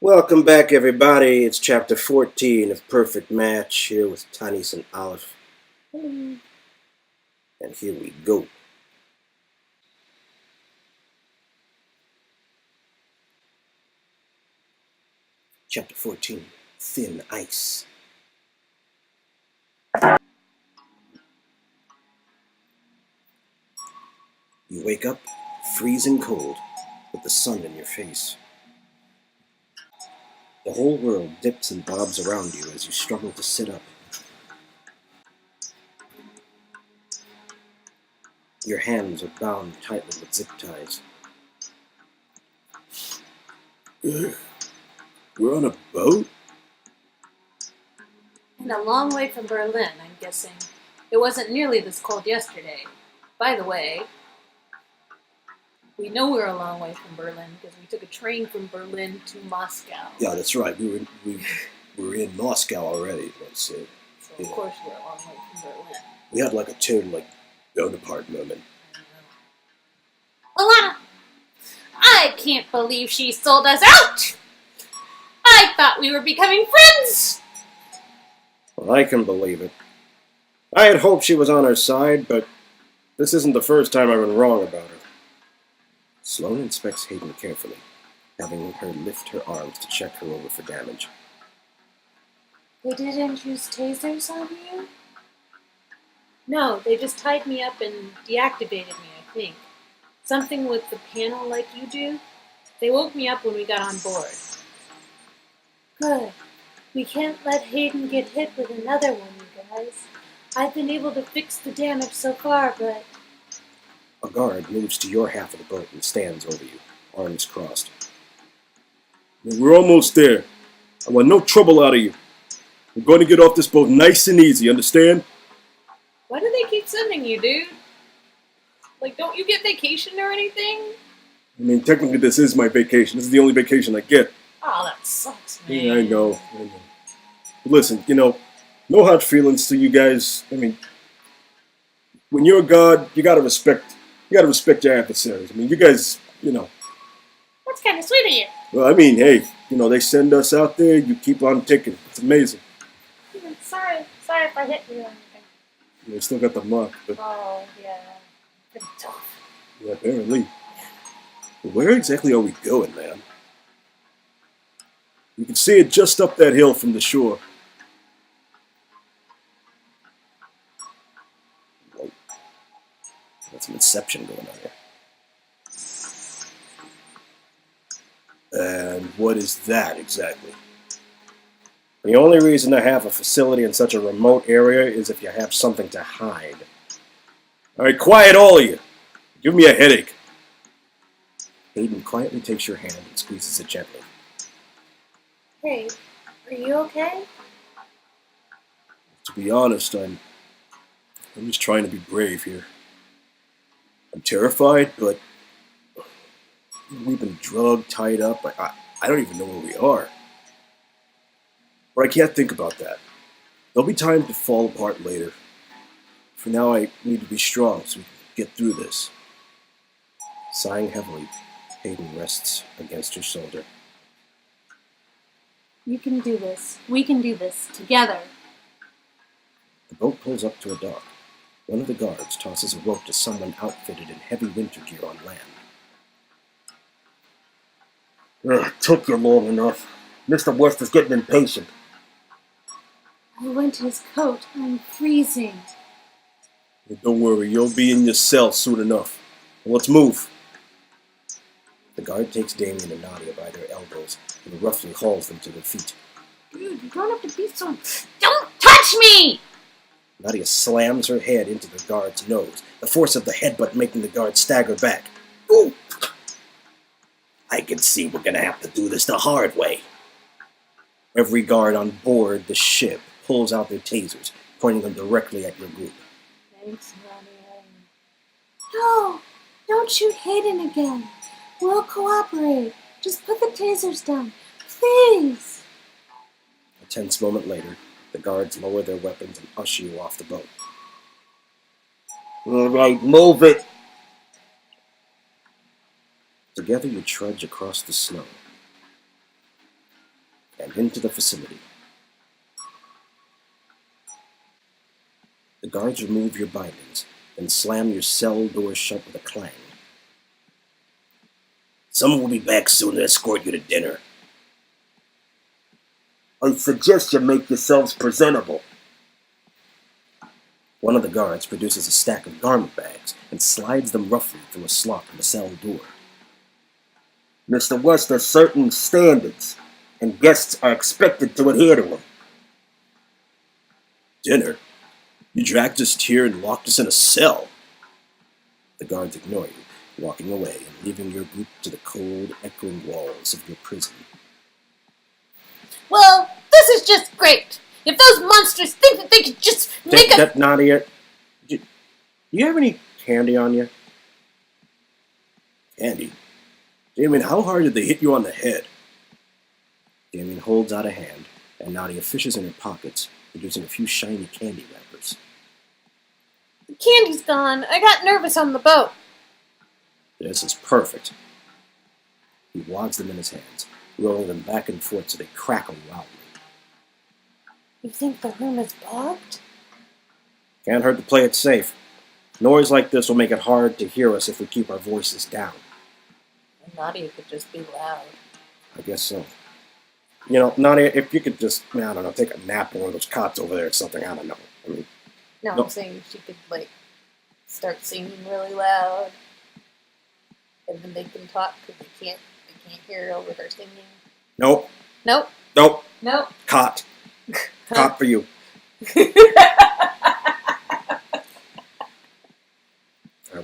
Welcome back, everybody. It's chapter 14 of Perfect Match here with Tanise and Alif. And here we go. Chapter 14, Thin Ice. You wake up freezing cold with the sun in your face. The whole world dips and bobs around you as you struggle to sit up. Your hands are bound tightly with zip ties. We're on a boat? And a long way from Berlin, I'm guessing. It wasn't nearly this cold yesterday. By the way, we know we're a long way from Berlin because we took a train from Berlin to Moscow. Yeah, that's right. We were in Moscow already, let's say. So of course we're a long way from Berlin. We had like a total Bonaparte moment. Alana! I can't believe she sold us out! I thought we were becoming friends! Well, I can believe it. I had hoped she was on our side, but this isn't the first time I've been wrong about her. Sloane inspects Hayden carefully, having her lift her arms to check her over for damage. They didn't use tasers on you? No, they just tied me up and deactivated me, I think. Something with the panel like you do. They woke me up when we got on board. Good. We can't let Hayden get hit with another one, you guys. I've been able to fix the damage so far, but... A guard moves to your half of the boat and stands over you, arms crossed. We're almost there. I want no trouble out of you. We're going to get off this boat nice and easy, understand? Why do they keep sending you, dude? Like, don't you get vacation or anything? I mean, technically this is my vacation. This is the only vacation I get. Oh, that sucks, man. Yeah, I know. But listen, no hard feelings to you guys. I mean, when you're a god, you gotta respect your adversaries. I mean, you guys, That's kind of sweet of you. Well, I mean, hey, they send us out there, you keep on ticking. It's amazing. Sorry if I hit you or anything. You still got the mark, but Oh, yeah. Pretty tough. yeah, apparently. But where exactly are we going, man? You can see it just up that hill from the shore. Whoa. Got some inception going on here. And what is that exactly? The only reason to have a facility in such a remote area is if you have something to hide. Alright, quiet all of you. Give me a headache. Hayden quietly takes your hand and squeezes it gently. Hey, are you okay? To be honest, I'm just trying to be brave here. I'm terrified, but we've been drugged, tied up. I don't even know where we are. But I can't think about that. There'll be time to fall apart later. For now, I need to be strong so we can get through this. Sighing heavily, Hayden rests against her shoulder. You can do this. We can do this. Together. The boat pulls up to a dock. One of the guards tosses a rope to someone outfitted in heavy winter gear on land. It took you long enough. Mr. West is getting impatient. I went to his coat. I'm freezing. Don't worry, you'll be in your cell soon enough. Let's move. The guard takes Damien and Nadia by their elbows and roughly hauls them to their feet. Dude, you don't have to be so... Don't touch me! Nadia slams her head into the guard's nose, the force of the headbutt making the guard stagger back. Ooh! I can see we're gonna have to do this the hard way. Every guard on board the ship pulls out their tasers, pointing them directly at your group. Thanks, Nadia. No! Don't shoot Hayden again. We'll cooperate. Just put the tasers down. Please! A tense moment later, the guards lower their weapons and usher you off the boat. All right, move it! Together you trudge across the snow. and into the facility. The guards remove your bindings, then slam your cell door shut with a clang. Someone will be back soon to escort you to dinner. I suggest you make yourselves presentable. One of the guards produces a stack of garment bags and slides them roughly through a slot in the cell door. Mr. West has certain standards, and guests are expected to adhere to them. Dinner? You dragged us here and locked us in a cell. The guards ignore you, walking away and leaving your group to the cold, echoing walls of your prison. Well, this is just great. If those monsters think that they could just make a... Nadia, do you have any candy on you? Candy? Damien, how hard did they hit you on the head? Damien holds out a hand, and Nadia fishes in her pockets, producing a few shiny candy wrappers. The candy's gone. I got nervous on the boat. This is perfect. He wads them in his hands, rolling them back and forth so they crackle loudly. You think the room is bugged? Can't hurt to play it safe. Noise like this will make it hard to hear us if we keep our voices down. And Nadia could just be loud. I guess so. You know, Nadia, if you could just, I don't know, take a nap on one of those cots over there or something, I don't know. I mean, No, no. I'm saying she could, start singing really loud. And then they can talk because they can't hear over her singing. Nope. Nope. Nope. Nope. Cot. Cot for you.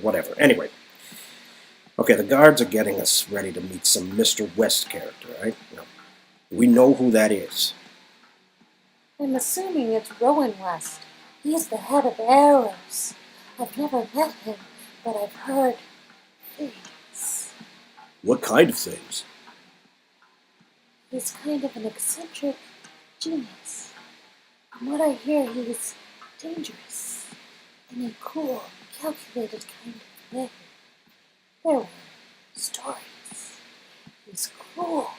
Whatever. Anyway. Okay, the guards are getting us ready to meet some Mr. West character, right? Now, we know who that is. I'm assuming it's Rowan West. He's the head of Arrows. I've never met him, but I've heard things. What kind of things? He's kind of an eccentric genius. From what I hear, he's dangerous in a cool, calculated kind of way. There were stories. He's cruel.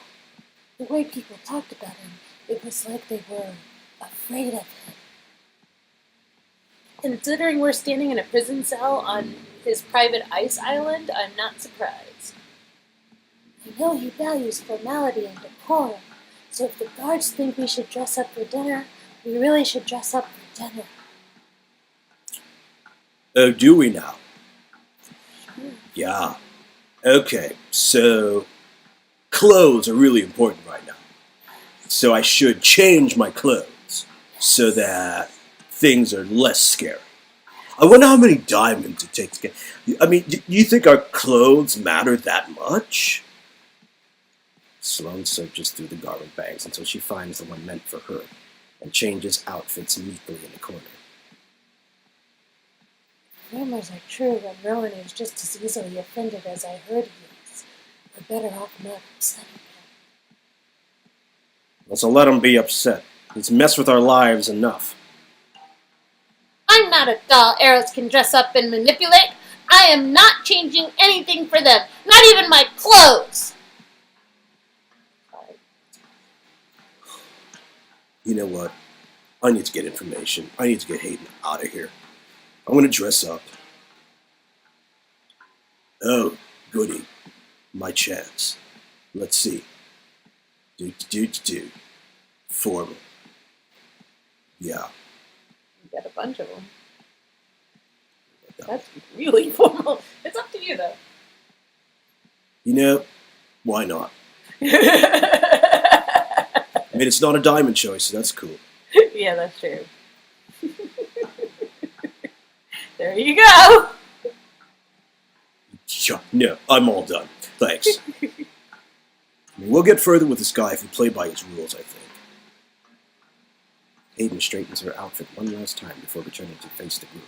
The way people talked about him, it was like they were afraid of him. Considering we're standing in a prison cell on his private ice island, I'm not surprised. I know he values formality and decorum, so if the guards think we should dress up for dinner, we really should dress up for dinner. Oh, do we now? Sure. Yeah. Okay, so clothes are really important right now. So I should change my clothes so that things are less scary. I wonder how many diamonds it takes to get... I mean, do you think our clothes matter that much? Sloane searches through the garment bags until she finds the one meant for her and changes outfits meekly in the corner. Rumors are true, and Rowan is just as easily offended as I heard he is. We're better off not upsetting him. Well, so let him be upset. He's messed with our lives enough. I'm not a doll Arrows can dress up and manipulate. I am not changing anything for them, not even my clothes. You know what? I need to get information. I need to get Hayden out of here. I'm going to dress up. Oh, goody. My chance. Let's see. Do. Formal. Yeah. You got a bunch of them. That's really formal. It's up to you, though. You know, why not? I mean, it's not a diamond choice, so that's cool. Yeah, that's true. There you go. No, I'm all done. Thanks. I mean, we'll get further with this guy if we play by his rules, I think. Hayden straightens her outfit one last time before returning to face the group.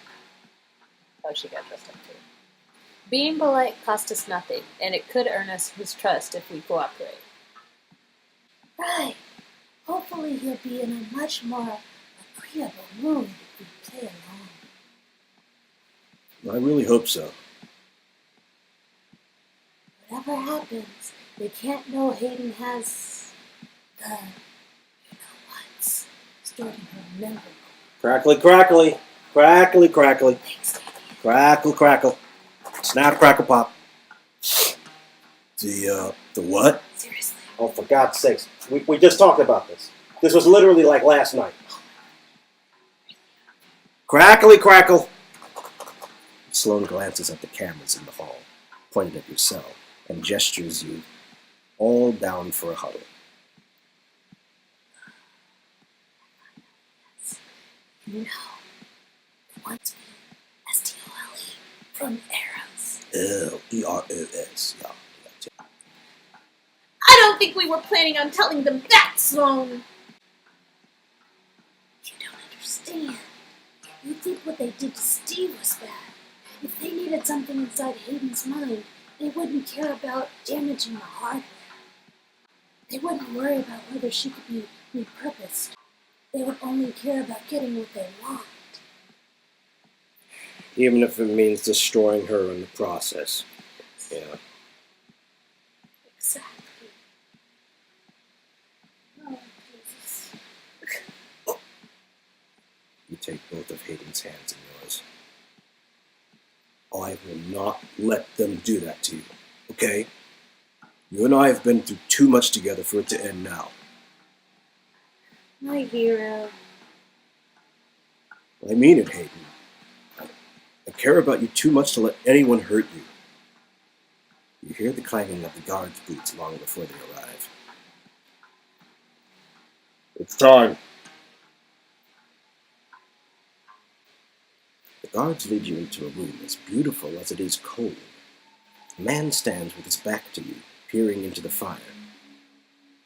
Oh, she got dressed up too. Being polite cost us nothing, and it could earn us his trust if we cooperate. Right. Hopefully he'll be in a much more agreeable mood if we play along. I really hope so. Whatever happens, they can't know Hayden has the starting to remember. Crackly, crackly. Crackly, crackly. Thanks, Daddy. Crackle, crackle. Snap, crackle, pop. The what? Seriously. Oh, for God's sakes. We just talked about this. This was literally like last night. Crackly, crackle. Sloan glances at the cameras in the hall, pointed at your cell, and gestures you all down for a huddle. You know, it wants me STOLE from Arrows. EROS. Yeah. I don't think we were planning on telling them that, Sloan. You don't understand. You think what they did to Steve was bad. If they needed something inside Hayden's mind, they wouldn't care about damaging the hardware. They wouldn't worry about whether she could be repurposed. They would only care about getting what they want. Even if it means destroying her in the process. Yeah. Exactly. Oh, Jesus. You take both of Hayden's hands in yours. I will not let them do that to you, okay? You and I have been through too much together for it to end now. My hero. I mean it, Hayden. I care about you too much to let anyone hurt you. You hear the clanging of the guards' boots long before they arrive. It's time. The guards lead you into a room as beautiful as it is cold. A man stands with his back to you, peering into the fire.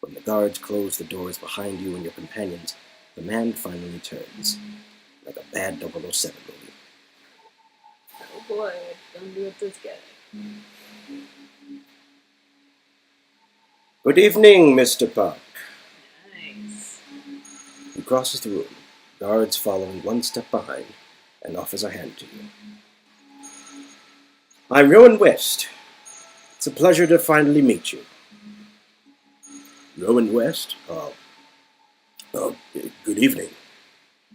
When the guards close the doors behind you and your companions, the man finally turns, like a bad 007 movie. Oh boy, don't do it this guy. Good evening, Mr. Park. Nice. He crosses the room, guards following one step behind, and offers a hand to you. I'm Rowan West. It's a pleasure to finally meet you. Rowan West? Good evening.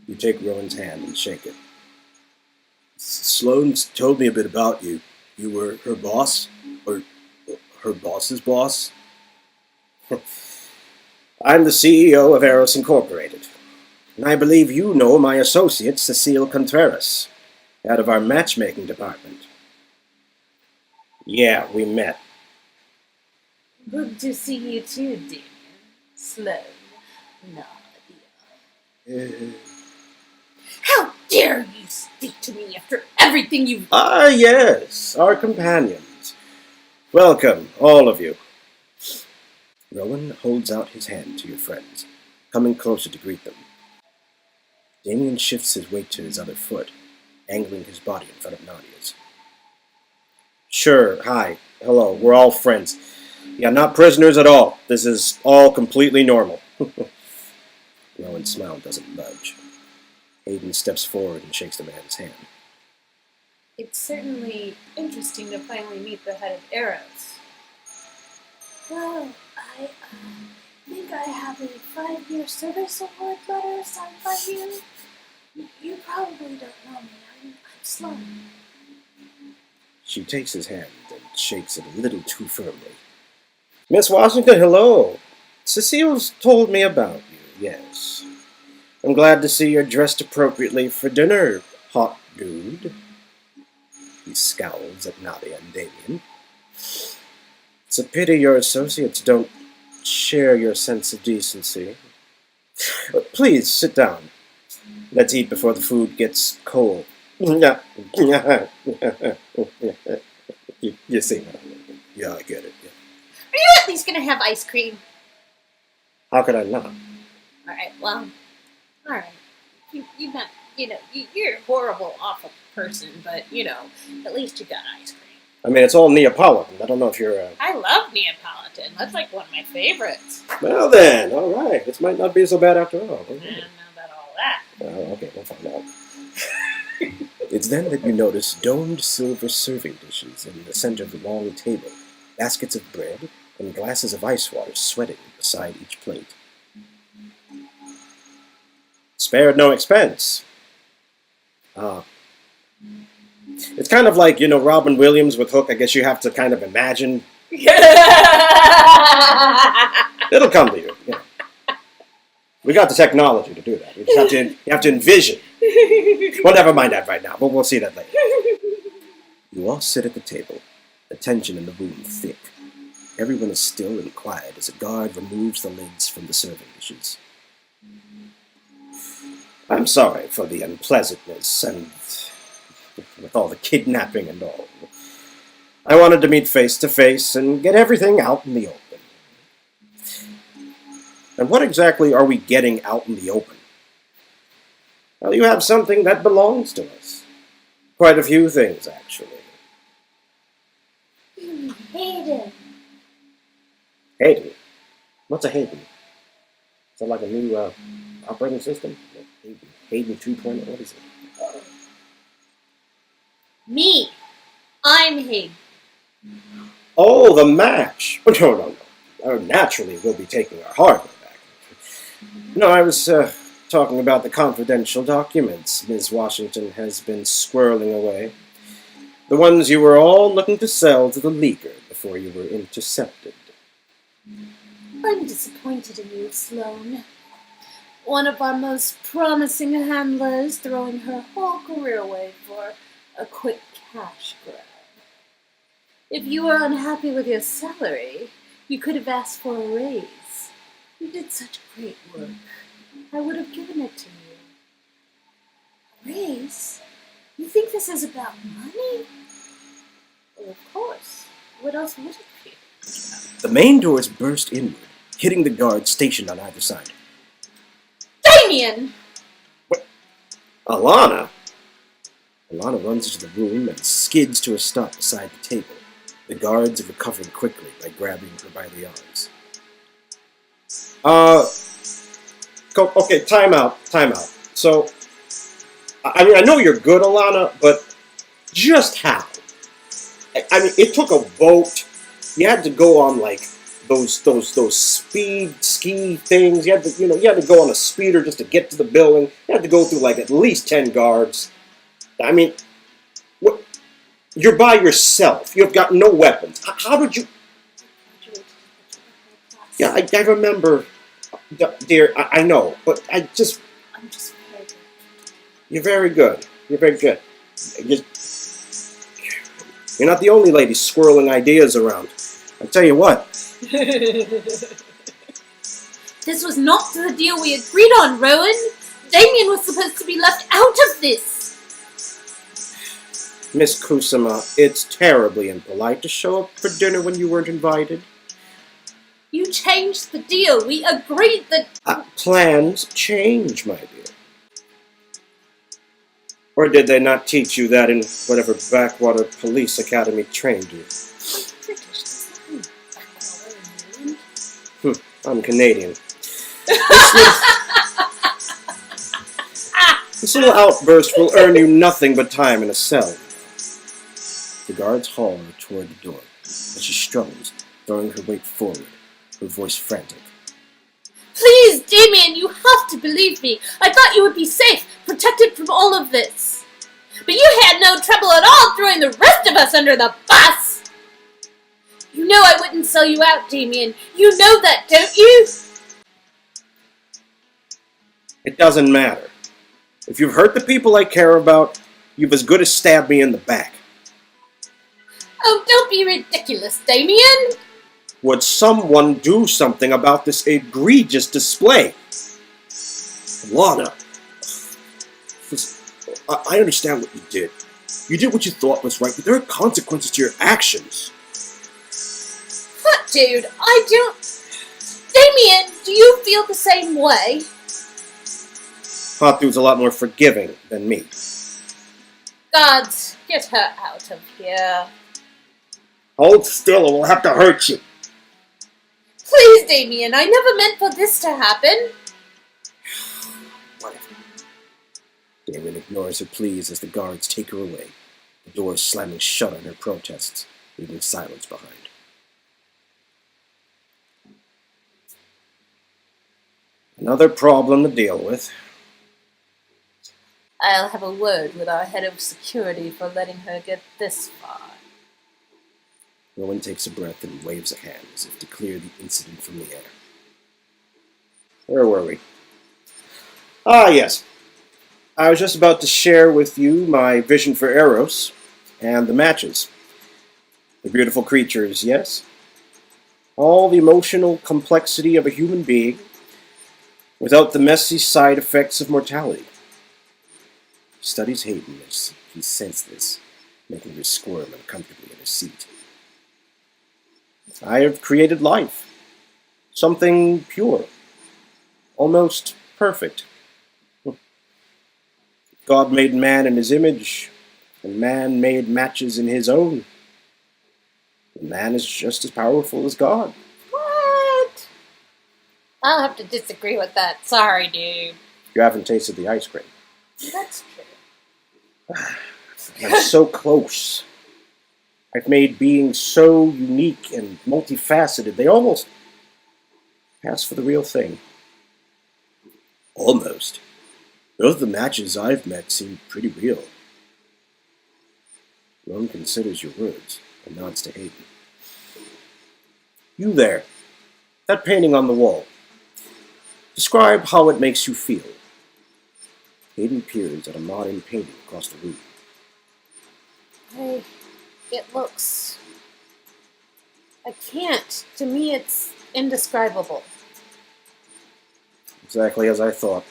You take Rowan's hand and shake it. Sloane's told me a bit about you. You were her boss? Or her boss's boss? I'm the CEO of Eros Incorporated. And I believe you know my associate, Cecile Contreras, out of our matchmaking department. Yeah, we met. Good to see you too, Damien. Sloan. Nadia. How dare you speak to me after everything you've... Ah, yes, our companions. Welcome, all of you. Rowan holds out his hand to your friends, coming closer to greet them. Damien shifts his weight to his other foot, angling his body in front of Nadia's. Sure, hi, hello, we're all friends. Yeah, not prisoners at all. This is all completely normal. Rowan's smile doesn't budge. Hayden steps forward and shakes the man's hand. It's certainly interesting to finally meet the head of Arrows. Well, I think I have a 5-year service award letter signed by you. You probably don't know me. I'm Sloan. She takes his hand and shakes it a little too firmly. Miss Washington, hello. Cecile's told me about you, yes. I'm glad to see you're dressed appropriately for dinner, hot dude. He scowls at Nadia and Damien. It's a pity your associates don't share your sense of decency. Please, sit down. Let's eat before the food gets cold. You see what I mean? Yeah, I get it. Yeah. Are you at least gonna have ice cream? How could I not? Alright, well, alright. You're a horrible, awful person, but, at least you got ice cream. I mean, it's all Neapolitan. I don't know if you're I love Neapolitan. That's like one of my favorites. Well then, all right. This might not be so bad after all. I don't know about all that. Okay, we'll find out. It's then that you notice domed silver serving dishes in the center of the long table, baskets of bread, and glasses of ice water sweating beside each plate. Spared no expense. It's kind of like, Robin Williams with Hook. I guess you have to kind of imagine. It'll come to you. We got the technology to do that. You have to envision. Well, never mind that right now, but we'll see that later. You all sit at the table, the tension in the room thick. Everyone is still and quiet as a guard removes the lids from the serving dishes. I'm sorry for the unpleasantness and with all the kidnapping and all. I wanted to meet face to face and get everything out in the open. And what exactly are we getting out in the open? Well, you have something that belongs to us. Quite a few things, actually. Hayden. Hayden? What's a Hayden? Is that like a new operating system? Hayden 2.0? What is it? Me. I'm Hayden. Oh, the match. No. Naturally, we'll be taking our hardware back. No, I was talking about the confidential documents Ms. Washington has been squirreling away. The ones you were all looking to sell to the leaker before you were intercepted. I'm disappointed in you, Sloane. One of our most promising handlers throwing her whole career away for a quick cash grab. If you were unhappy with your salary, you could have asked for a raise. You did such great work. I would have given it to you. A raise? You think this is about money? Well, of course. What else would it be? The main doors burst inward, hitting the guards stationed on either side. Damien! Alana? Alana runs into the room and skids to a stop beside the table. The guards are recovering quickly by grabbing her by the arms. Okay, time out. So, I know you're good, Alana, but just how? It took a boat. You had to go on, those speed ski things. You had to go on a speeder just to get to the building. You had to go through, at least 10 guards. What? You're by yourself. You've got no weapons. How did you... Yeah, I remember, dear, I know, but I'm just very good. You're very good. You're very good. You're not the only lady swirling ideas around. I tell you what. This was not the deal we agreed on, Rowan. Damien was supposed to be left out of this. Miss Kusama, it's terribly impolite to show up for dinner when you weren't invited. You changed the deal. We agreed that... Plans change, my dear. Or did they not teach you that in whatever backwater police academy trained you? I'm Canadian. This little outburst will earn you nothing but time in a cell. The guards haul her toward the door, but she struggles, throwing her weight forward, her voice frantic. Please, Damien, you have to believe me. I thought you would be safe, protected from all of this. But you had no trouble at all throwing the rest of us under the bus. You know I wouldn't sell you out, Damien. You know that, don't you? It doesn't matter. If you've hurt the people I care about, you've as good as stabbed me in the back. Oh, don't be ridiculous, Damien. Would someone do something about this egregious display? Lana, I understand what you did. You did what you thought was right, but there are consequences to your actions. What, dude? I don't... Damien, do you feel the same way? Hot Dude's a lot more forgiving than me. Gods, get her out of here. Hold still or we'll have to hurt you. Please, Damien, I never meant for this to happen. Whatever. Damien ignores her pleas as the guards take her away, the doors slamming shut on her protests, leaving silence behind. Another problem to deal with. I'll have a word with our head of security for letting her get this far. Rowan takes a breath and waves a hand as if to clear the incident from the air. Where were we? Ah, yes. I was just about to share with you my vision for Eros and the matches. The beautiful creatures, yes? All the emotional complexity of a human being without the messy side effects of mortality. He studies Hayden as he senses, making her squirm uncomfortably in her seat. I have created life. Something pure. Almost perfect. God made man in his image, and man made matches in his own. And man is just as powerful as God. What? I'll have to disagree with that. Sorry, dude. You haven't tasted the ice cream. That's true. I'm so close. I've made beings so unique and multifaceted, they almost pass for the real thing. Almost. Both of the matches I've met seem pretty real. Rowan considers your words and nods to Hayden. You there, that painting on the wall. Describe how it makes you feel. Hayden peers at a modern painting across the room. It looks... I can't. To me, it's indescribable. Exactly as I thought.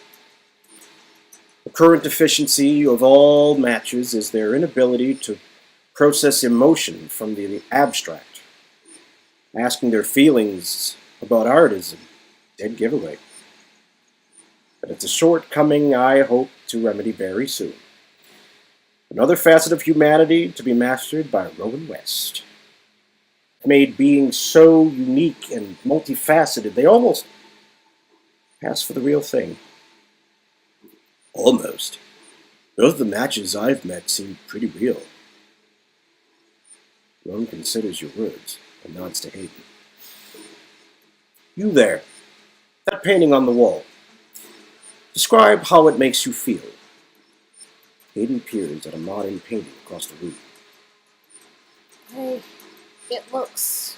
The current deficiency of all matches is their inability to process emotion from the abstract. Asking their feelings about art is a dead giveaway. But it's a shortcoming I hope to remedy very soon. Another facet of humanity to be mastered by Rowan West. Made beings so unique and multifaceted, they almost pass for the real thing. Almost. Both of the matches I've met seem pretty real. Rowan considers your words and nods to Hayden. You there, that painting on the wall. Describe how it makes you feel. Hayden peers at a modern painting across the room. It looks...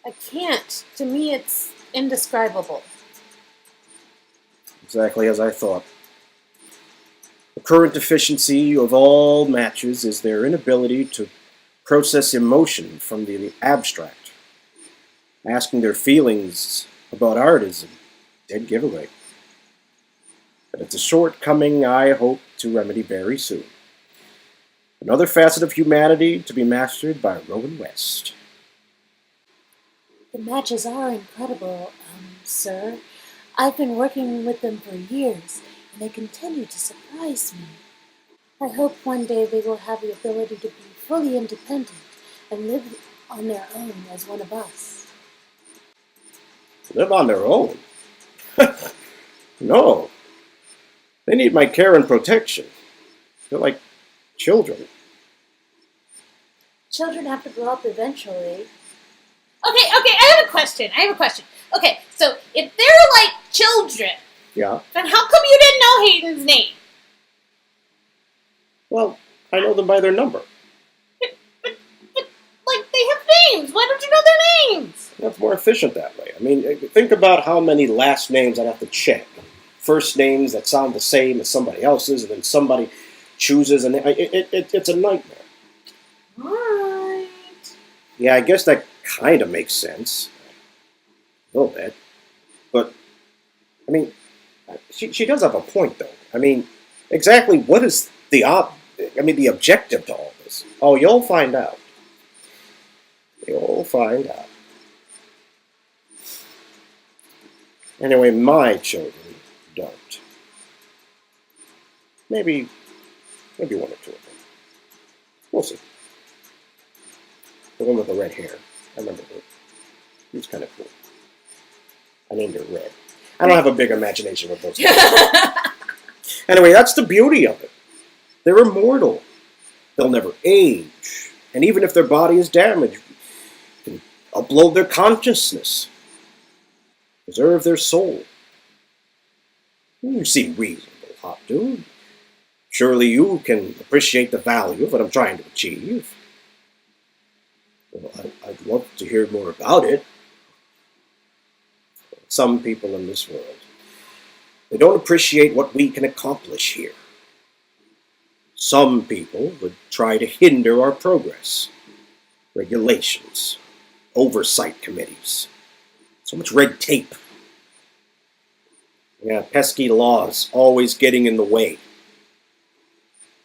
I can't. To me, it's indescribable. Exactly as I thought. The current deficiency of all matches is their inability to process emotion from the abstract. Asking their feelings about art is a dead giveaway. But it's a shortcoming I hope to remedy very soon. Another facet of humanity to be mastered by Rowan West. The matches are incredible, sir. I've been working with them for years, and they continue to surprise me. I hope one day they will have the ability to be fully independent and live on their own as one of us. Live on their own? No. They need my care and protection. They're like children. Children have to grow up eventually. Okay, I have a question. Okay, so if they're like children, Yeah. then how come you didn't know Hayden's name? Well, I know them by their number. Like, they have names. Why don't you know their names? That's more efficient that way. I mean, think about how many last names I'd have to check. First names that sound the same as somebody else's, and then somebody chooses, and it's a nightmare. Right. Yeah, I guess that kind of makes sense. A little bit. But, I mean, she does have a point, though. I mean, exactly what is the objective to all this? Oh, you'll find out. You'll find out. Anyway, my children don't. Maybe one or two of them. We'll see. The one with the red hair. I remember her. She was kind of cool. I named her Red. I don't have a big imagination with those things. Anyway, that's the beauty of it. They're immortal. They'll never age. And even if their body is damaged, you can upload their consciousness. Preserve their soul. You seem reasonable. hot dude. Surely you can appreciate the value of what I'm trying to achieve. Well, I'd love to hear more about it. Some people in this world, they don't appreciate what we can accomplish here. Some people would try to hinder our progress. Regulations, oversight committees, so much red tape. Yeah, pesky laws always getting in the way.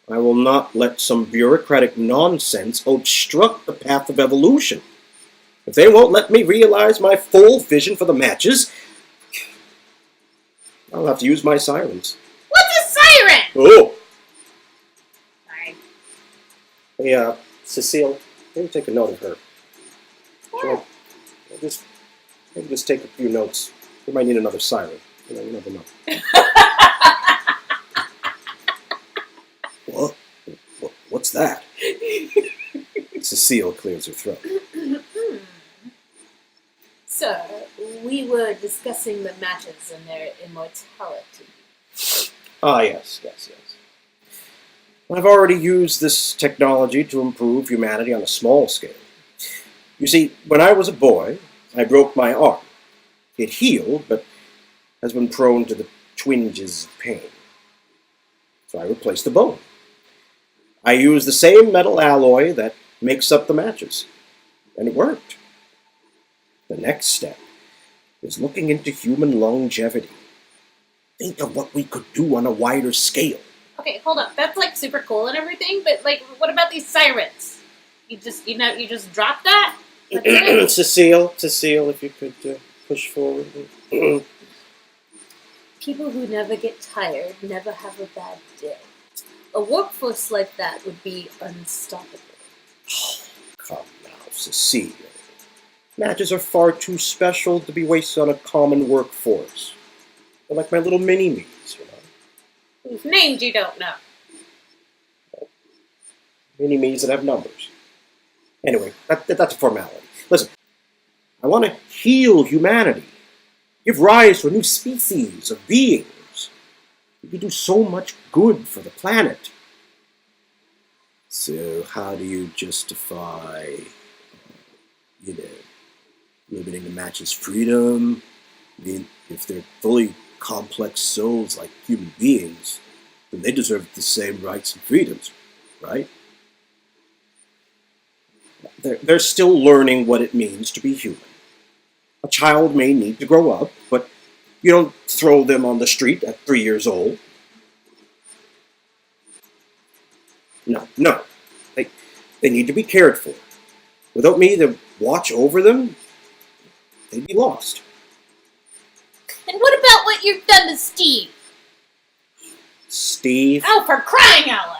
I will not let some bureaucratic nonsense obstruct the path of evolution. If they won't let me realize my full vision for the matches, I'll have to use my sirens. What's a siren? Oh! Sorry. Hey, Cecile, maybe take a note of her. What? Sure. Maybe just take a few notes. We might need another siren. You never know. What? What's that? Cecile clears her throat. Sir, we were discussing the matches and their immortality. Ah, yes. I've already used this technology to improve humanity on a small scale. You see, when I was a boy, I broke my arm. It healed, but has been prone to the twinges of pain. So I replaced the bone. I used the same metal alloy that makes up the matches, and it worked. The next step is looking into human longevity. Think of what we could do on a wider scale. Okay, hold up. That's like super cool and everything, but like, what about these sirens? You just dropped that? That's it? Cecile, if you could push forward. People who never get tired never have a bad day. A workforce like that would be unstoppable. Oh, come now, Cecile. Matches are far too special to be wasted on a common workforce. They're like my little mini-me's, you know. Whose names you don't know. Mini-me's that have numbers. Anyway, that's a formality. Listen, I want to heal humanity. Give rise to a new species of beings. We can do so much good for the planet. So how do you justify, limiting the match's freedom? I mean, if they're fully complex souls like human beings, then they deserve the same rights and freedoms, right? They're still learning what it means to be human. A child may need to grow up, but you don't throw them on the street at 3 years old. No. They need to be cared for. Without me to watch over them, they'd be lost. And what about what you've done to Steve? Steve? Oh, for crying out loud!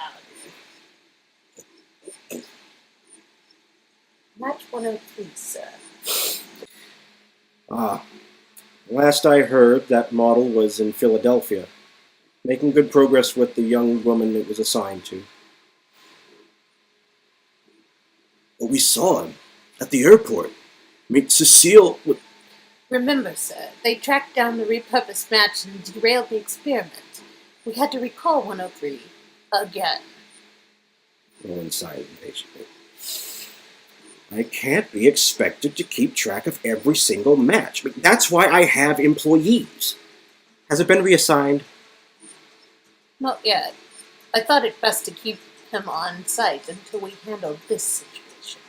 Match 103, sir. Last I heard, that model was in Philadelphia, making good progress with the young woman it was assigned to. But we saw him at the airport. I mean, Cecile... Remember, sir, they tracked down the repurposed match and derailed the experiment. We had to recall 103 again. Rowan sighed impatiently. I can't be expected to keep track of every single match. I mean, that's why I have employees. Has it been reassigned? Not yet. I thought it best to keep him on site until we handle this situation.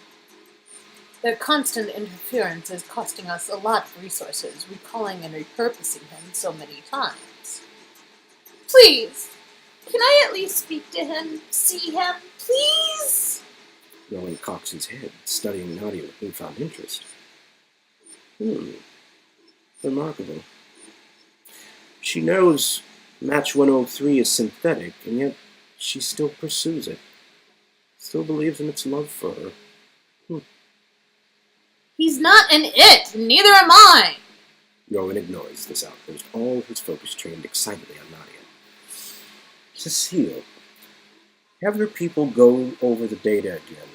Their constant interference is costing us a lot of resources, recalling and repurposing him so many times. Please, can I at least speak to him, see him, please? Rowan cocks his head, studying Nadia with newfound interest. Remarkable. She knows match 103 is synthetic, and yet she still pursues it. Still believes in its love for her. He's not an it, neither am I! Rowan ignores this outburst, all his focus trained excitedly on Nadia. Cecile, have your people go over the data again.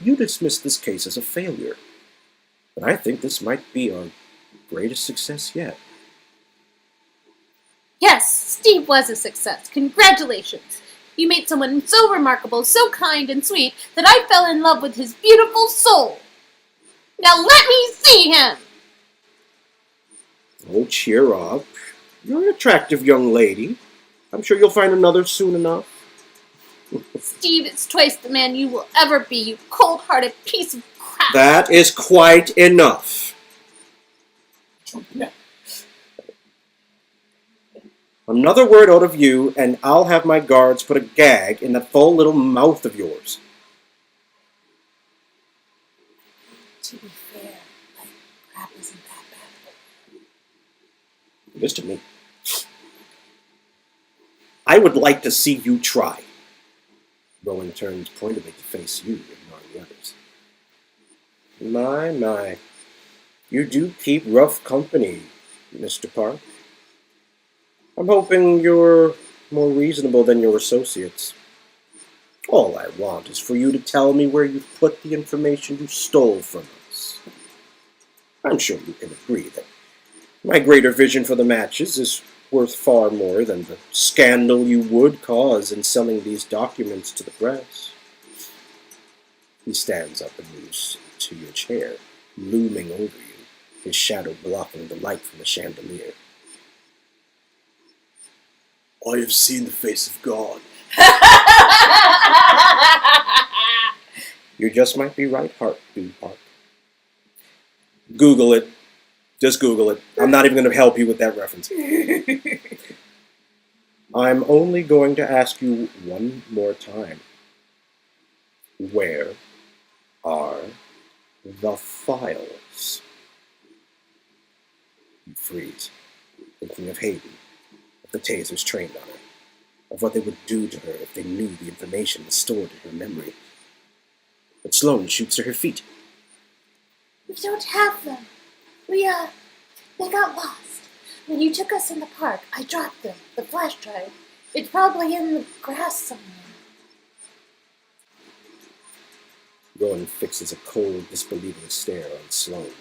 You dismiss this case as a failure, but I think this might be our greatest success yet. Yes, Steve was a success. Congratulations. You made someone so remarkable, so kind and sweet, that I fell in love with his beautiful soul. Now let me see him! Oh, cheer up. You're an attractive young lady. I'm sure you'll find another soon enough. Steve is twice the man you will ever be, you cold-hearted piece of crap. That is quite enough. Another word out of you, and I'll have my guards put a gag in that full little mouth of yours. To be fair, like, crap isn't that bad. It is to me. I would like to see you try. Rowan turns pointedly to face you, ignoring the others. My. You do keep rough company, Mr. Park. I'm hoping you're more reasonable than your associates. All I want is for you to tell me where you've put the information you stole from us. I'm sure you can agree that my greater vision for the matches is worth far more than the scandal you would cause in selling these documents to the press. He stands up and moves to your chair, looming over you, his shadow blocking the light from the chandelier. I have seen the face of God. You just might be right, Heartbeat Park. Google it. Just Google it. I'm not even going to help you with that reference. I'm only going to ask you one more time. Where are the files? You freeze, thinking of Hayden, of the tasers trained on her, of what they would do to her if they knew the information was stored in her memory. But Sloane shoots to her feet. We don't have them. They got lost. When you took us in the park, I dropped them, the flash drive. It's probably in the grass somewhere. Rowan fixes a cold, disbelieving stare on Sloane.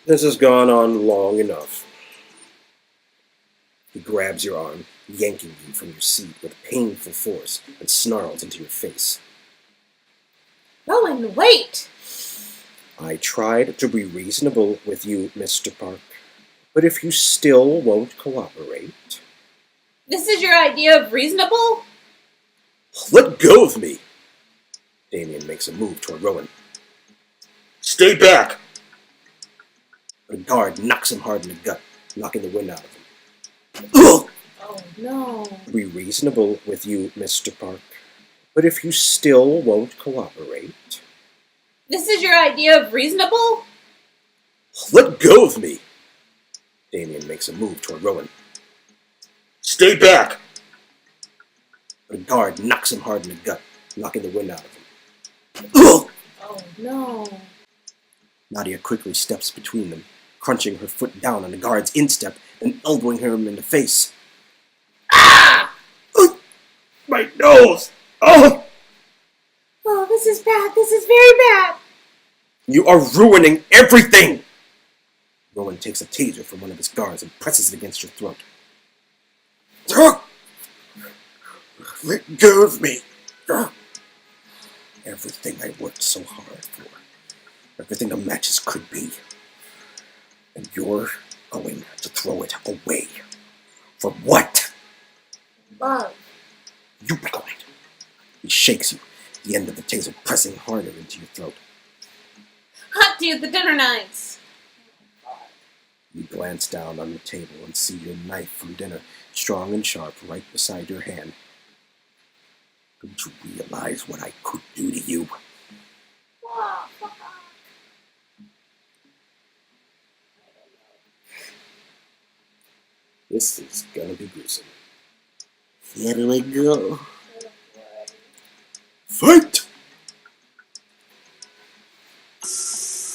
This has gone on long enough. He grabs your arm, yanking you from your seat with painful force, and snarls into your face. Rowan, wait! I tried to be reasonable with you, Mr. Park, but if you still won't cooperate... This is your idea of reasonable? Let go of me! Damien makes a move toward Rowan. Stay back! A guard knocks him hard in the gut, knocking the wind out of him. Ugh! Oh, no. Be reasonable with you, Mr. Park, but if you still won't cooperate... This is your idea of reasonable? Let go of me! Damien makes a move toward Rowan. Stay back! A guard knocks him hard in the gut, knocking the wind out of him. Ugh! Oh, no. Nadia quickly steps between them, crunching her foot down on the guard's instep and elbowing him in the face. Ah! Ugh! My nose! Oh! Oh, this is bad. This is very bad. You are ruining everything! Rowan takes a taser from one of his guards and presses it against your throat. Let go of me! Everything I worked so hard for. Everything the matches could be. And you're going to throw it away. For what? Love. You be quiet. He shakes you, the end of the taser pressing harder into your throat. Hot dude, the dinner knives. You glance down on the table and see your knife from dinner, strong and sharp, right beside your hand. Don't you realize what I could do to you? This is gonna be gruesome. Here we go. Fight!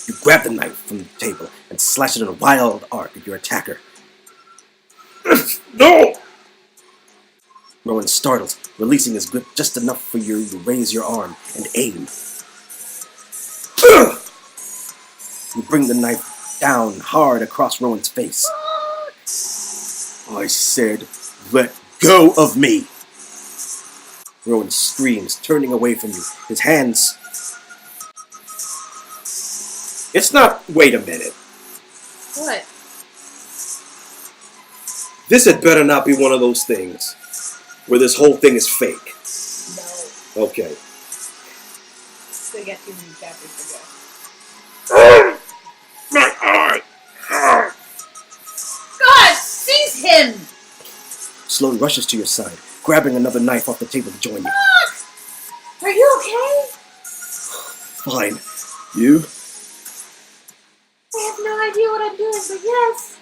You grab the knife from the table and slash it in a wild arc at your attacker. No! Rowan startles, releasing his grip just enough for you to raise your arm and aim. You bring the knife down hard across Rowan's face. Oh, I said, let go of me! Rowan screams, turning away from you. His hands... It's not... Wait a minute. What? This had better not be one of those things where this whole thing is fake. No. Okay. They got too many chapters to go. My eye! God, seize him! Sloan rushes to your side, grabbing another knife off the table to join you. Look! Are you okay? Fine. You? I have no idea what I'm doing, but yes.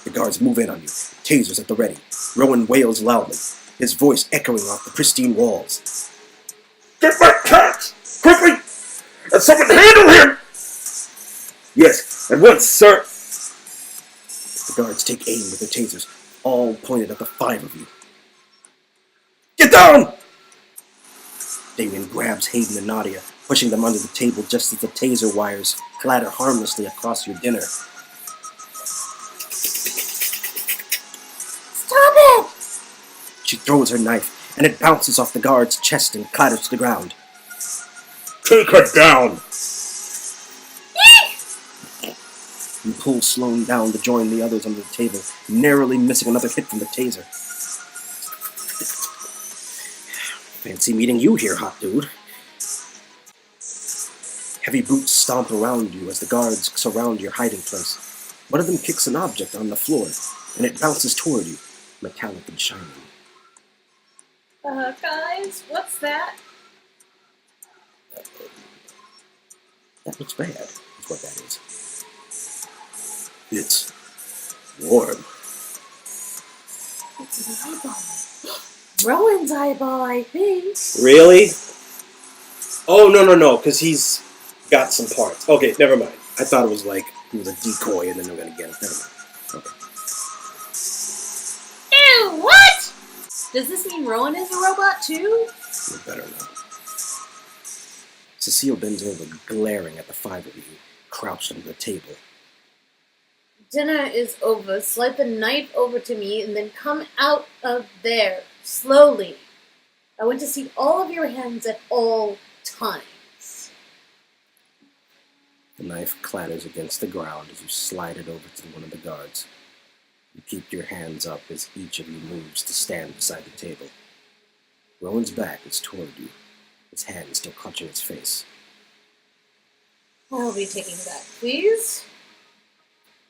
The guards move in on you, tasers at the ready. Rowan wails loudly, his voice echoing off the pristine walls. Get my cat! Quickly! And someone handle him! Yes, at once, sir! The guards take aim with their tasers, all pointed at the five of you. Get down! Damien grabs Hayden and Nadia, pushing them under the table just as the taser wires clatter harmlessly across your dinner. Stop it! She throws her knife, and it bounces off the guard's chest and clatters to the ground. Take her down! You pull Sloan down to join the others under the table, narrowly missing another hit from the taser. Fancy meeting you here, hot dude. Heavy boots stomp around you as the guards surround your hiding place. One of them kicks an object on the floor, and it bounces toward you, metallic and shining. Guys, what's that? That looks bad, is what that is. It's warm. It's an eyeball. Rowan's eyeball, I think. Really? Oh, no, because he's got some parts. Okay, never mind. I thought it was like he was a decoy and then they were going to get it. Never mind. Okay. Ew, what? Does this mean Rowan is a robot too? You better know. Cecile bends over, glaring at the five of you, crouched under the table. Dinner is over. Slide the knife over to me and then come out of there, slowly. I want to see all of your hands at all times. The knife clatters against the ground as you slide it over to one of the guards. You keep your hands up as each of you moves to stand beside the table. Rowan's back is toward you, his hand still clutching his face. I'll be taking that, please.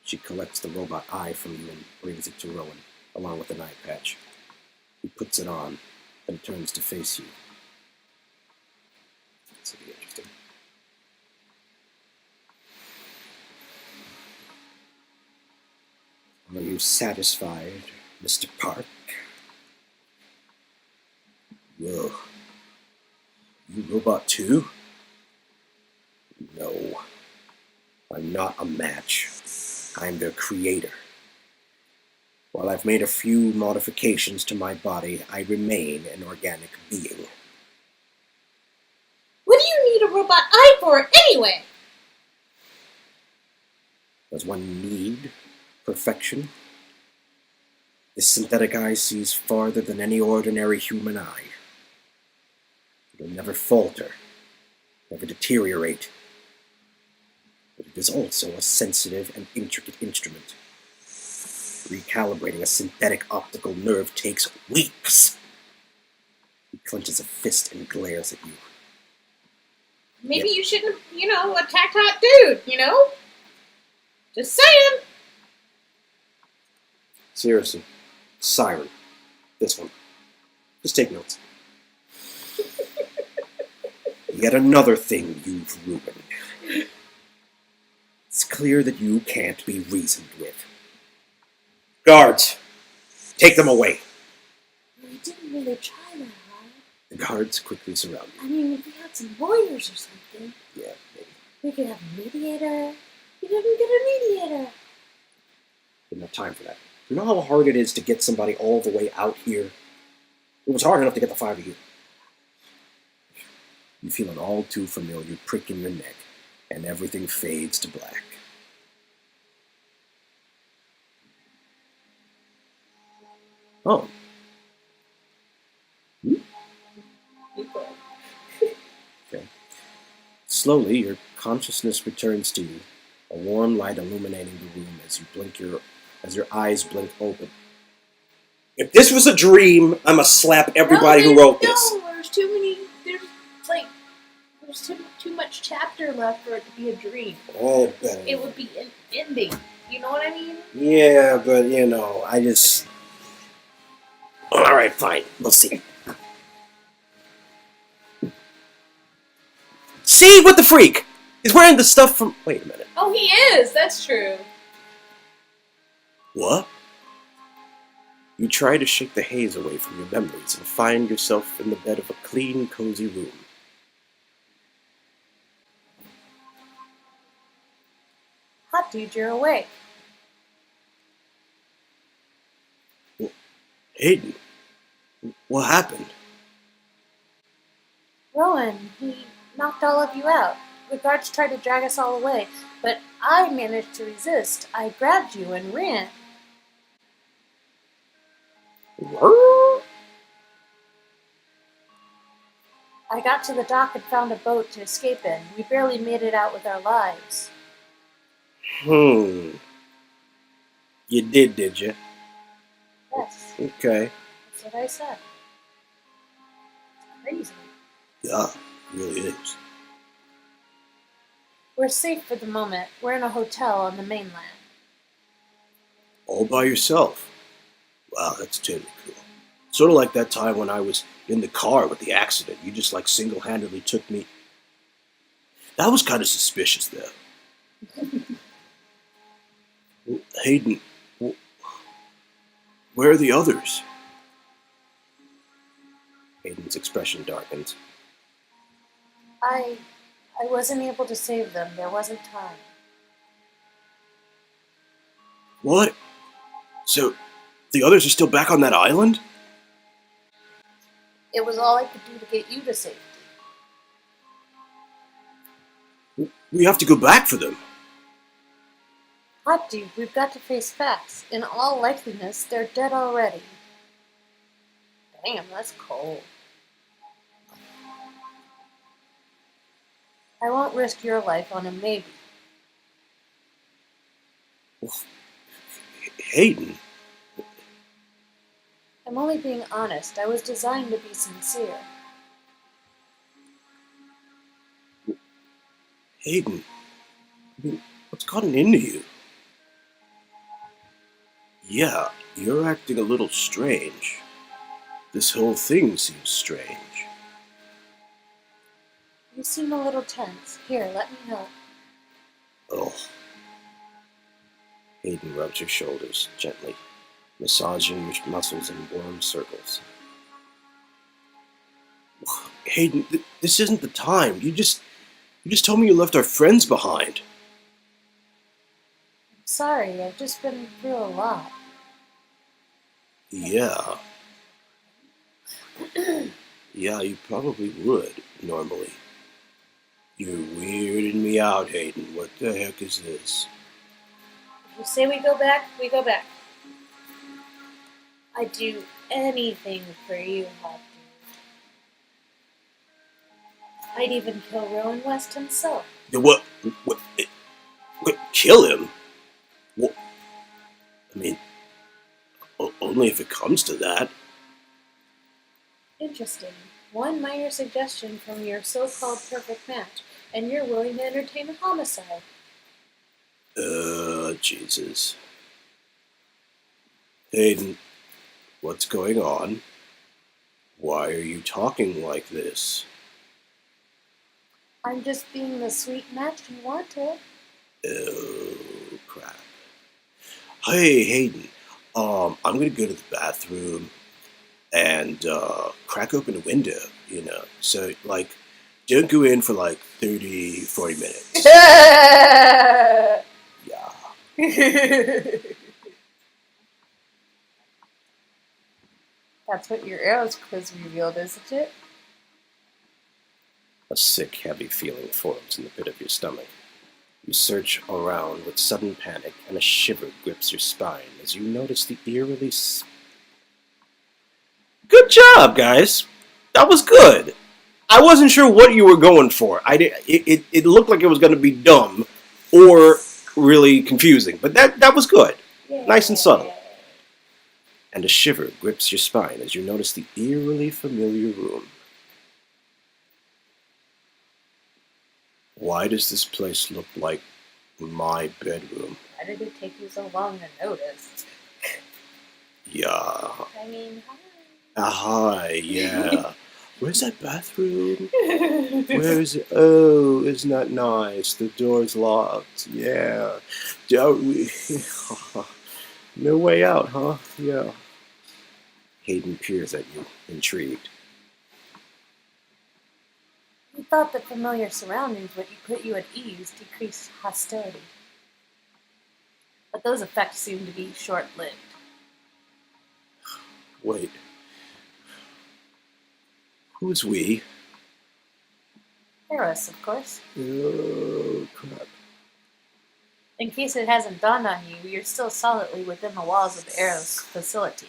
She collects the robot eye from you and brings it to Rowan, along with an eye patch. He puts it on, then turns to face you. This will be interesting. Are you satisfied, Mr. Park? Whoa. You robot too? No. I'm not a match. I'm their creator. While I've made a few modifications to my body, I remain an organic being. What do you need a robot eye for, anyway? Does one need perfection? This synthetic eye sees farther than any ordinary human eye. It'll never falter, never deteriorate. But it is also a sensitive and intricate instrument. Recalibrating a synthetic optical nerve takes weeks. He clenches a fist and glares at you. Maybe you shouldn't, attack hot dude, Just saying. Seriously. Siren. This one. Just take notes. Yet another thing you've ruined. It's clear that you can't be reasoned with. Guards! Take them away! We didn't really try that hard. The guards quickly surround you. I mean, if we had some lawyers or something, Yeah, maybe. we could have a mediator. We didn't get a mediator. Didn't have time for that. You know how hard it is to get somebody all the way out here? It was hard enough to get the five of you. You feel an all too familiar prick in your neck, and everything fades to black. Oh. You could. Okay. Slowly, your consciousness returns to you, a warm light illuminating the room as your eyes blink open. If this was a dream, I'ma slap everybody who wrote this. No, there's too many. There's too much chapter left for it to be a dream. Oh, It would be an ending. You know what I mean? yeah, but I just. All right, fine. We'll see. See, what the freak? He's wearing the stuff from. Wait a minute. Oh, he is. That's true. What? You try to shake the haze away from your memories and find yourself in the bed of a clean, cozy room. Hot dude, you're awake. Hayden, what happened? Rowan, he knocked all of you out. The guards tried to drag us all away, but I managed to resist. I grabbed you and ran. I got to the dock and found a boat to escape in. We barely made it out with our lives. You did you? Yes, Okay. that's what I said. It's crazy. Yeah, it really is. We're safe for the moment. We're in a hotel on the mainland. All by yourself. Wow, that's totally cool. Sort of like that time when I was in the car with the accident. You just single-handedly took me. That was kind of suspicious, though. Hayden, where are the others? Hayden's expression darkens. I wasn't able to save them. There wasn't time. What? So, the others are still back on that island? It was all I could do to get you to safety. We have to go back for them. Hot dude, we've got to face facts. In all likeliness, they're dead already. Damn, that's cold. I won't risk your life on a maybe. Hayden? I'm only being honest. I was designed to be sincere. Hayden? What's gotten into you? Yeah, you're acting a little strange. This whole thing seems strange. You seem a little tense. Here, let me help. Oh. Hayden rubs your shoulders gently, massaging your muscles in warm circles. Hayden, this isn't the time. You just told me you left our friends behind. Sorry, I've just been through a lot. Yeah. Yeah, you probably would, normally. You're weirding me out, Hayden. What the heck is this? If you say we go back, we go back. I'd do anything for you, Hot dude. I'd even kill Rowan West himself. What? Kill him? What? I mean, only if it comes to that. Interesting. One minor suggestion from your so-called perfect match, and you're willing to entertain a homicide. Jesus. Hayden, what's going on? Why are you talking like this? I'm just being the sweet match you wanted. Oh, crap. Hey, Hayden, I'm gonna go to the bathroom and crack open a window, So, don't go in for 30, 40 minutes. Yeah. That's what your Arrows quiz revealed, isn't it? A sick, heavy feeling forms in the pit of your stomach. You search around with sudden panic, and a shiver grips your spine as you notice the eerily Good job, guys. That was good. I wasn't sure what you were going for. It looked like it was going to be dumb or really confusing, but that was good. Nice and subtle. And a shiver grips your spine as you notice the eerily familiar room. Why does this place look like my bedroom? Why did it take you so long to notice? Yeah. I mean, Hi, yeah. Where's that bathroom? Where is it? Oh, isn't that nice? The door's locked. Yeah. Don't we? No way out, huh? Yeah. Hayden peers at you, intrigued. We thought that familiar surroundings would put you at ease, decrease hostility. But those effects seem to be short-lived. Wait. Who's we? Eros, of course. Oh, crap. In case it hasn't dawned on you, you're still solidly within the walls of the Eros facility.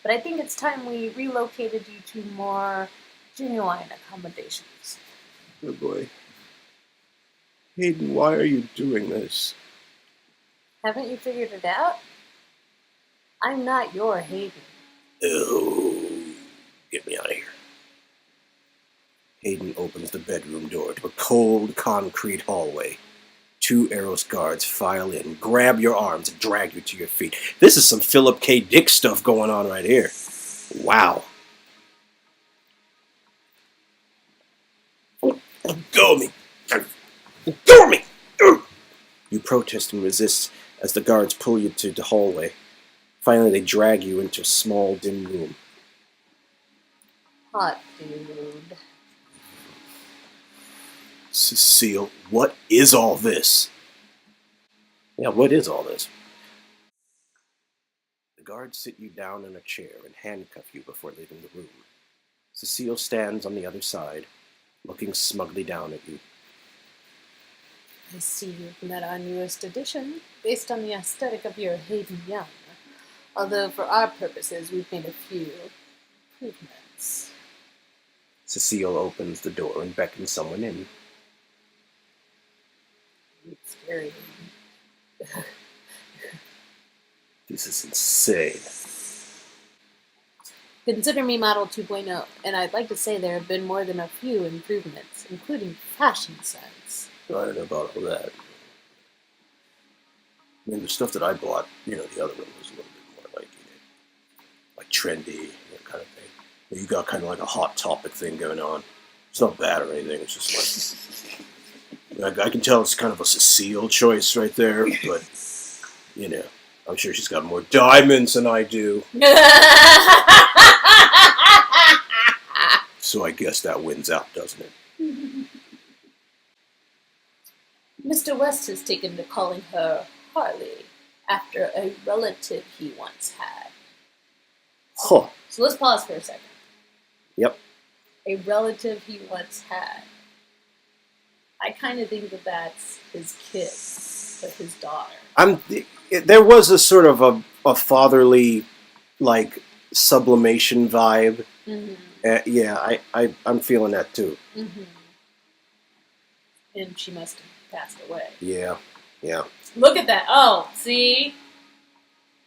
But I think it's time we relocated you to more genuine accommodations. Oh boy. Hayden, why are you doing this? Haven't you figured it out? I'm not your Hayden. Oh, get me out of here. Hayden opens the bedroom door to a cold concrete hallway. 2 Eros guards file in, grab your arms, and drag you to your feet. This is some Philip K. Dick stuff going on right here. Wow. Let go of me. Let go of me. You protest and resist as the guards pull you to the hallway. Finally, they drag you into a small, dim room. Hot dude. Cecile, what is all this? Yeah, what is all this? The guards sit you down in a chair and handcuff you before leaving the room. Cecile stands on the other side, looking smugly down at you. I see you've met our newest edition, based on the aesthetic of your Hayden Young. Although for our purposes, we've made a few improvements. Cecile opens the door and beckons someone in. It's scary. This is insane. Consider me Model 2.0, and I'd like to say there have been more than a few improvements, including fashion sense. I don't know about all that. I mean, the stuff that I bought, the other one was a little bit more like trendy, kind of thing. But you got kind of like a hot topic thing going on. It's not bad or anything. It's just like I can tell it's kind of a Cecile choice right there, but I'm sure she's got more diamonds than I do. So I guess that wins out, doesn't it? Mr. West has taken to calling her Harley, after a relative he once had. Huh. So let's pause for a second. Yep. A relative he once had. I kind of think that that's his kid, but his daughter. There was a sort of a fatherly, like, sublimation vibe. Mm-hmm. Yeah, I'm feeling that too. Mm-hmm. And she must have passed away. Yeah. Look at that. Oh, see?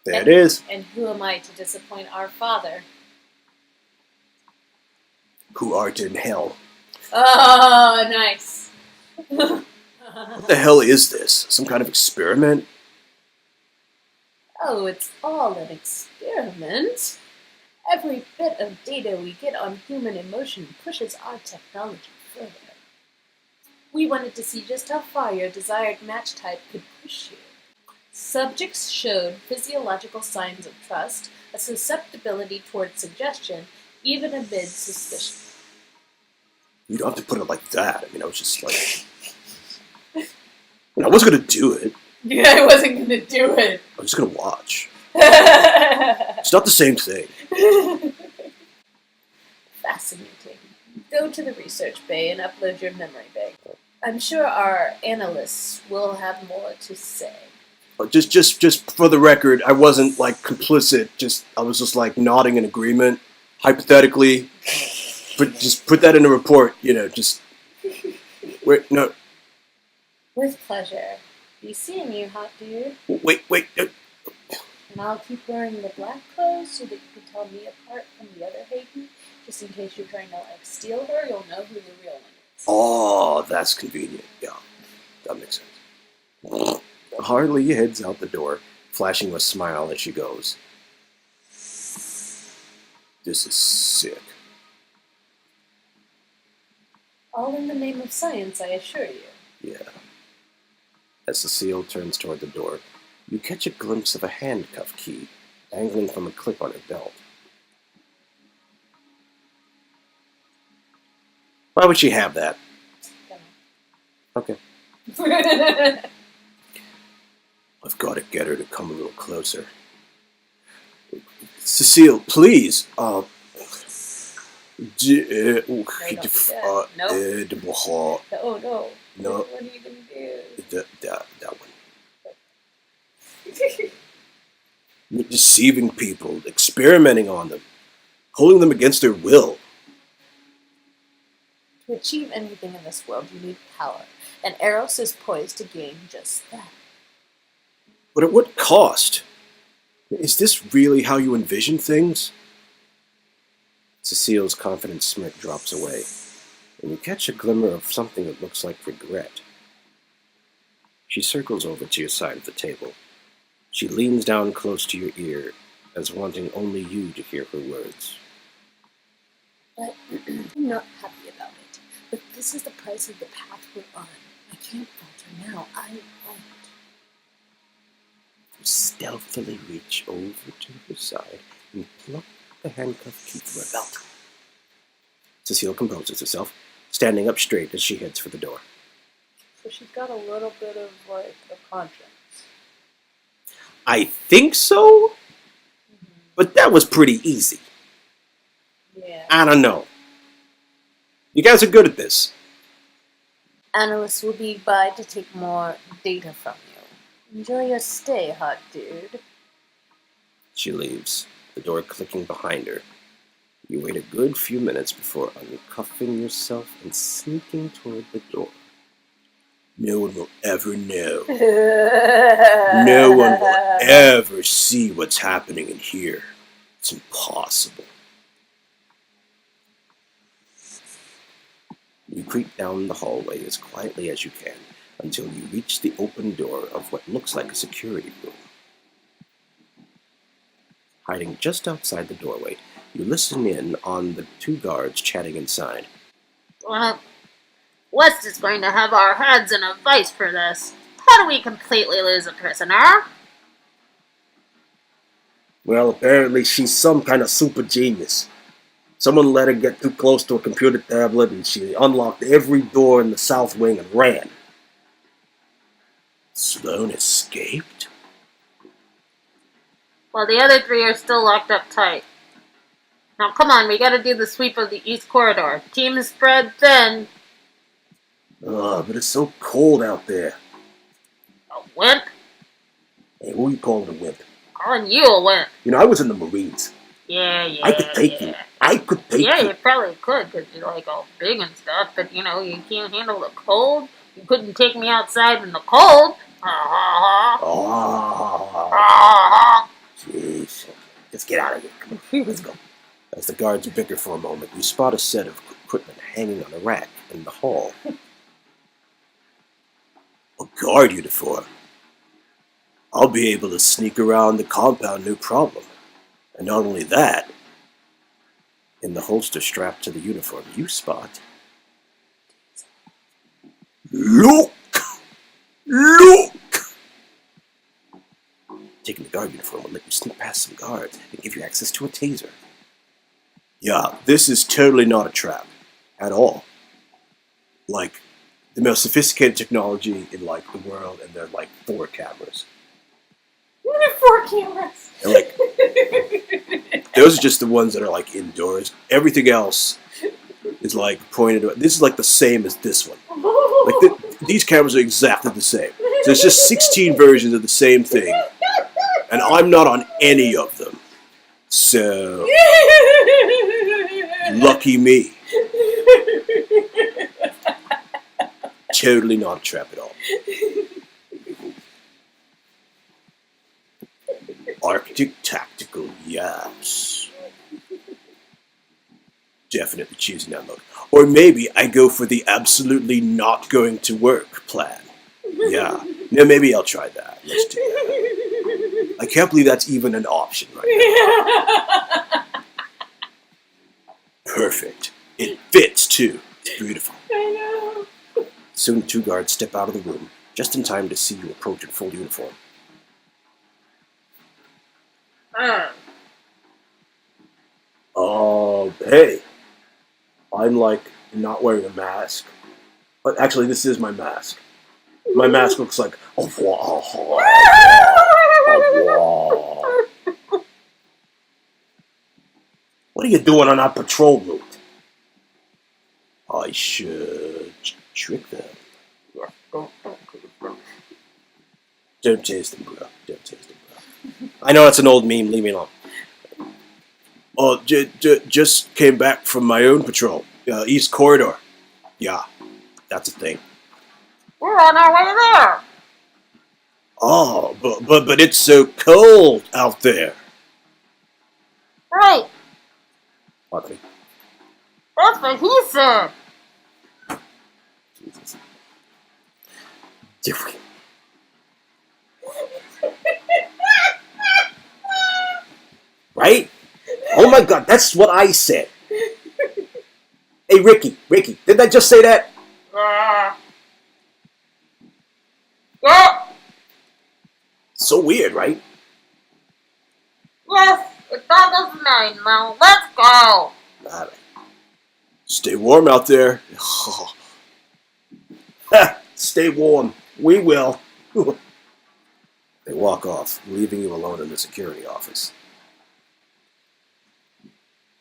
There it is. And who am I to disappoint our father? Who art in hell. Oh, nice. What the hell is this? Some kind of experiment? Oh, it's all an experiment. Every bit of data we get on human emotion pushes our technology further. We wanted to see just how far your desired match type could push you. Subjects showed physiological signs of trust, a susceptibility toward suggestion, even amid suspicion. You don't have to put it like that. I mean, I was just like... I wasn't going to do it. Yeah, I wasn't going to do it. I was just going to watch. It's not the same thing. Fascinating. Go to the research bay and upload your memory bank. I'm sure our analysts will have more to say. Just for the record, I wasn't like complicit. I was just like nodding in agreement. hypothetically, just put that in a report. Just wait. No, With pleasure. Be seeing you, hot dude. wait. And I'll keep wearing the black clothes so that you can tell me apart from the other Hayden. Just in case you're trying to steal her, you'll know who the real one is. Oh, that's convenient. Yeah, that makes sense. Harley heads out the door, flashing a smile as she goes. This is sick. All in the name of science, I assure you. Yeah. As Cecile turns toward the door, you catch a glimpse of a handcuff key dangling from a clip on her belt. Why would she have that? Okay. I've got to get her to come a little closer. Cecile, please. Nope. Oh no. No. What are you gonna do? That one. You're deceiving people, experimenting on them, holding them against their will. To achieve anything in this world, you need power, and Eros is poised to gain just that. But at what cost? Is this really how you envision things? Cecile's confident smirk drops away, and you catch a glimmer of something that looks like regret. She circles over to your side of the table. She leans down close to your ear, as wanting only you to hear her words. But I'm not happy about it. But this is the price of the path we're on. I can't falter now. I won't. You stealthily reach over to her side and pluck the handcuff key from her belt. Cecile composes herself, standing up straight as she heads for the door. So she's got a little bit of, like, a conscience. I think so, but that was pretty easy. Yeah. I don't know. You guys are good at this. Analysts will be by to take more data from you. Enjoy your stay, hot dude. She leaves, the door clicking behind her. You wait a good few minutes before uncuffing yourself and sneaking toward the door. No one will ever know. No one will ever see what's happening in here. It's impossible. You creep down the hallway as quietly as you can until you reach the open door of what looks like a security room. Hiding just outside the doorway, you listen in on the two guards chatting inside. Well, West is going to have our heads in a vice for this. How do we completely lose a prisoner? Well, apparently she's some kind of super genius. Someone let her get too close to a computer tablet and she unlocked every door in the south wing and ran. Sloane escaped? While the other three are still locked up tight. Now come on, we gotta do the sweep of the east corridor. Team is spread thin. But it's so cold out there. A wimp? Hey, who are you calling a wimp? Calling you a wimp. I was in the Marines. Yeah. I could take you. I could take Yeah, you. you probably could, because you're like all big and stuff, but you can't handle the cold. You couldn't take me outside in the cold. Oh, jeez. Let's get out of here. Come on, let's go. As the guards bicker for a moment, you spot a set of equipment hanging on a rack in the hall. A guard uniform. I'll be able to sneak around the compound no problem. And not only that, in the holster strapped to the uniform, you spot... Look! Taking the guard uniform will let you sneak past some guards and give you access to a taser. Yeah, this is totally not a trap. At all. Like, the most sophisticated technology in, the world, and they're, 4 cameras. 4 cameras. And, those are just the ones that are, indoors. Everything else is, pointed... This is, the same as this one. These cameras are exactly the same. So there's just 16 versions of the same thing. And I'm not on any of them. So... Lucky me. Totally not a trap at all. Arctic Tactical, yes. Definitely choosing that look. Or maybe I go for the absolutely not going to work plan. Yeah. No, maybe I'll try that. Let's do that. I can't believe that's even an option right now. Perfect. It fits too. It's beautiful. I know. Soon 2 guards step out of the room, just in time to see you approach in full uniform. Hey. I'm like not wearing a mask. But actually, this is my mask. My mask looks like a wall. What are you doing on that patrol route? I should trick them. Don't taste them, bro. Don't taste them, bro. I know it's an old meme. Leave me alone. Oh, just came back from my own patrol. East Corridor. Yeah, that's a thing. We're on our way there. Oh, but it's so cold out there. Right. Okay. That's what he said. Jesus. Right? Oh my God, that's what I said. Hey, Ricky, did I just say that? Yeah. So weird, right? Yes, it's all this night now. Let's go. All right. Stay warm out there. Stay warm. We will. They walk off, leaving you alone in the security office.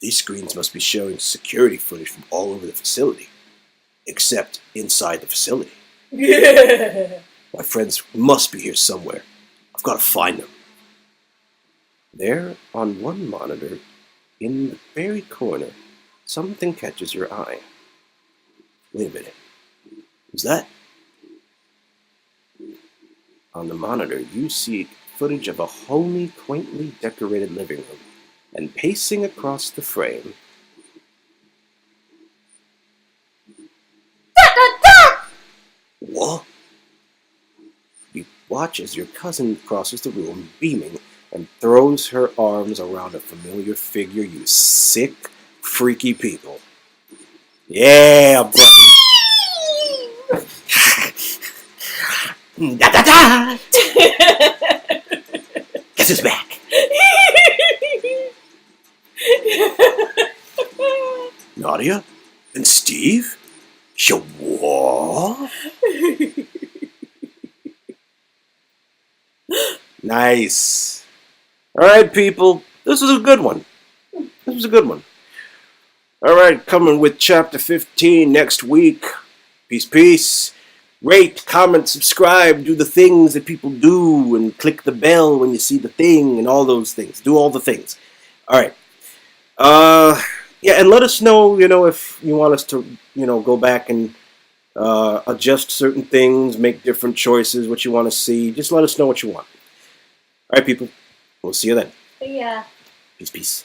These screens must be showing security footage from all over the facility, except inside the facility. Yeah. My friends must be here somewhere. I've got to find them. There, on one monitor, in the very corner, something catches your eye. Wait a minute. Who's that? On the monitor, you see footage of a homely, quaintly decorated living room, and pacing across the frame. What? You watch as your cousin crosses the room, beaming, and throws her arms around a familiar figure. You sick, freaky people. Yeah, buddy. Da da da! Guess who's back? Nadia? And Steve? You what? Nice. Alright, people. This was a good one. Alright, coming with chapter 15 next week. Peace. Rate, comment, subscribe, do the things that people do, and click the bell when you see the thing, and all those things. Do all the things. Alright. Yeah, and let us know, if you want us to, go back and adjust certain things, make different choices, what you want to see. Just let us know what you want. Alright, people. We'll see you then. Yeah. Peace.